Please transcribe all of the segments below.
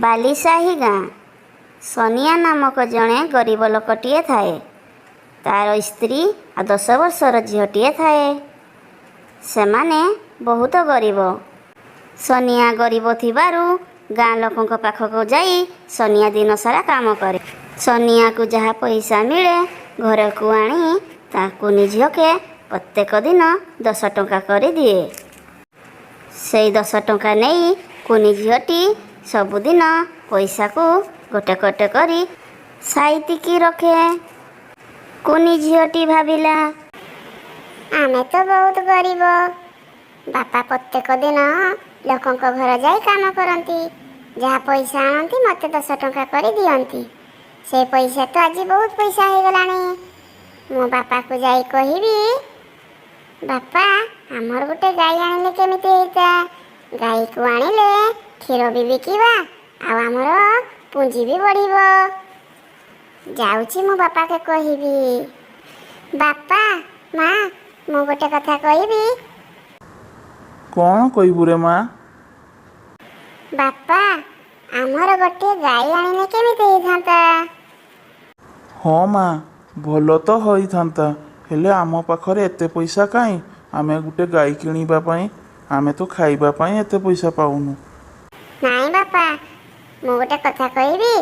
ବାଲିସାହି ଗାଁ ସନିଆ ନାମକ ଜଣେ ଗରିବ ଲୋକଟିଏ ଥାଏ। ତାର ସ୍ତ୍ରୀ ଆଉ 10 ବର୍ଷର ଝିଅଟିଏ ଥାଏ। ସେମାନେ ବହୁତ ଗରିବ। ସନିଆ ଗରିବ ଥିବାରୁ ଗାଁ ଲୋକଙ୍କ ପାଖକୁ ଯାଇ ସନିଆ ଦିନସାରା କାମ କରେ। ସନିଆକୁ ଯାହା ପଇସା ମିଳେ ଘରକୁ ଆଣି ତା କୁନି ଝିଅକେ ପ୍ରତ୍ୟେକ ଦିନ 10 ଟଙ୍କା କରି ଦିଏ। ସେଇ 10 ଟଙ୍କା ନେଇ କୁନି ଝିଅଟି ସବୁଦିନ ପଇସାକୁ ଗୋଟେ ଗୋଟେ କରି ସାଇତିକି ରଖେ। କୁନି ଝିଅଟି ଭାବିଲା, ଆମେ ତ ବହୁତ ଗରିବ। ବାପା ପ୍ରତ୍ୟେକ ଦିନ ଲୋକଙ୍କ ଘର ଯାଇ କାମ କରନ୍ତି। ଯାହା ପଇସା ଆଣନ୍ତି ମୋତେ 10 ଟଙ୍କା କରି ଦିଅନ୍ତି। ସେ ପଇସା ତ ଆଜି ବହୁତ ପଇସା ହେଇଗଲାଣି। ମୁଁ ବାପାକୁ ଯାଇ କହିବି, ବାପା ଆମର ଗୋଟେ ଗାଈ ଆଣିଲେ କେମିତି ହେଇତା? ଗାଈକୁ ଆଣିଲେ କ୍ଷୀର ବି ବିକିବା ଆଉ ଆମର ପୁଞ୍ଜି ବି ବଢ଼ିବ। ଯାଉଛି ମୁଁ ବାପାকে କହିବି। ବାପା, ମା, ମୁଁ ଗୋଟେ କଥା କହିବି। କ'ଣ କହିବୁ ରେ ମା? ବାପା, ଆମର ଗୋଟେ ଗାଈ ଆଣିଲେ କେମିତି ହେଇଥାନ୍ତା? ହଁ ମା, ଭଲ ତ ହୋଇଥାନ୍ତା। ହେଲେ ଆମ ପାଖରେ ଏତେ ପଇସା କାହିଁ? ଆମେ ଗୋଟେ ଗାଈ କିଣିବା ପାଇଁ? ଆମେ ତ ଖାଇବା ପାଇଁ ଏତେ ପଇସା ପାଉନୁ। ନାଇଁ ବାପା, ମୁଁ ଗୋଟେ କଥା କହିବି।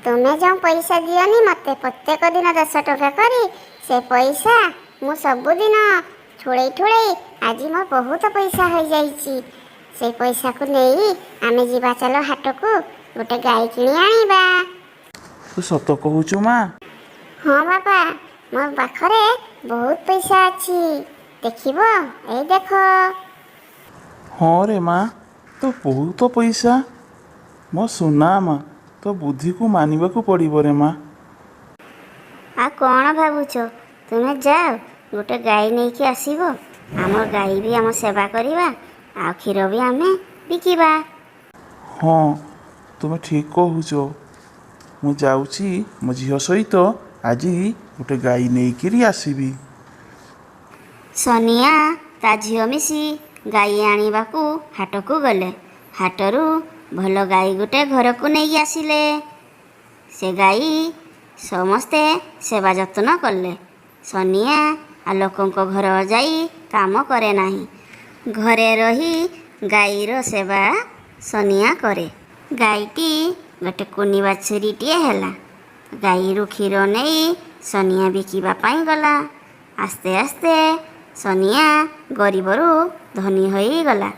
ତୁମେ ଯେଉଁ ପଇସା ଦିଅନି ମୋତେ ପ୍ରତ୍ୟେକ ଦିନ 10 ଟଙ୍କା କରି, ସେ ପଇସା ମୁଁ ସବୁଦିନ ଠୁଳେଇ ଠୁଳେଇ ଆଜି ମୋର ବହୁତ ପଇସା ହୋଇଯାଇଛି। ସେଇ ପଇସାକୁ ନେଇ ଆମେ ଯିବା ଚାଲ ହାଟକୁ, ଗୋଟେ ଗାଈ କିଣି ଆଣିବା। ତୁ ସତ କହୁଛୁ ମା? ହଁ ବାପା, ମୋ ପାଖରେ ବହୁତ ପଇସା ଅଛି। ଦେଖିବ, ଏଇ ଦେଖ। ହଁ ରେ ମା, ତ ବହୁତ ପଇସା। ମୋ ସୁନା ମା, ତୋ ବୁଦ୍ଧିକୁ ମାନିବାକୁ ପଡ଼ିବ ରେ ମା। ଆଉ କ'ଣ ଭାବୁଛ? ତୁମେ ଯାଅ ଗୋଟେ ଗାଈ ନେଇକି ଆସିବ। ଆମ ଗାଈ ବି ଆମ ସେବା କରିବା ଆଉ କ୍ଷୀର ବି ଆମେ ବିକିବା। ହଁ, ତୁମେ ଠିକ୍ କହୁଛ। ମୁଁ ଯାଉଛି ମୋ ଝିଅ ସହିତ ଆଜି ଗୋଟେ ଗାଈ ନେଇକିରି ଆସିବି। ସନିଆ ତା ଝିଅ ମିଶି ଗାଈ ଆଣିବାକୁ ହାଟକୁ ଗଲେ। ହାଟରୁ ଭଲ ଗାଈ ଗୋଟେ ଘରକୁ ନେଇକି ଆସିଲେ। ସେ ଗାଈ ସମସ୍ତେ ସେବା ଯତ୍ନ କଲେ। ସନିଆ ଆଉ ଲୋକଙ୍କ ଘର ଯାଇ କାମ କରେ ନାହିଁ। ଘରେ ରହି ଗାଈର ସେବା ସନିଆ କରେ। ଗାଈଟି ଗୋଟେ କୁନି ବାଛୁରୀଟିଏ ହେଲା। ଗାଈରୁ କ୍ଷୀର ନେଇ ସନିଆ ବିକିବା ପାଇଁ ଗଲା। ଆସ୍ତେ ଆସ୍ତେ ସନିଆ ଗରିବରୁ ଧନୀ ହୋଇଗଲା।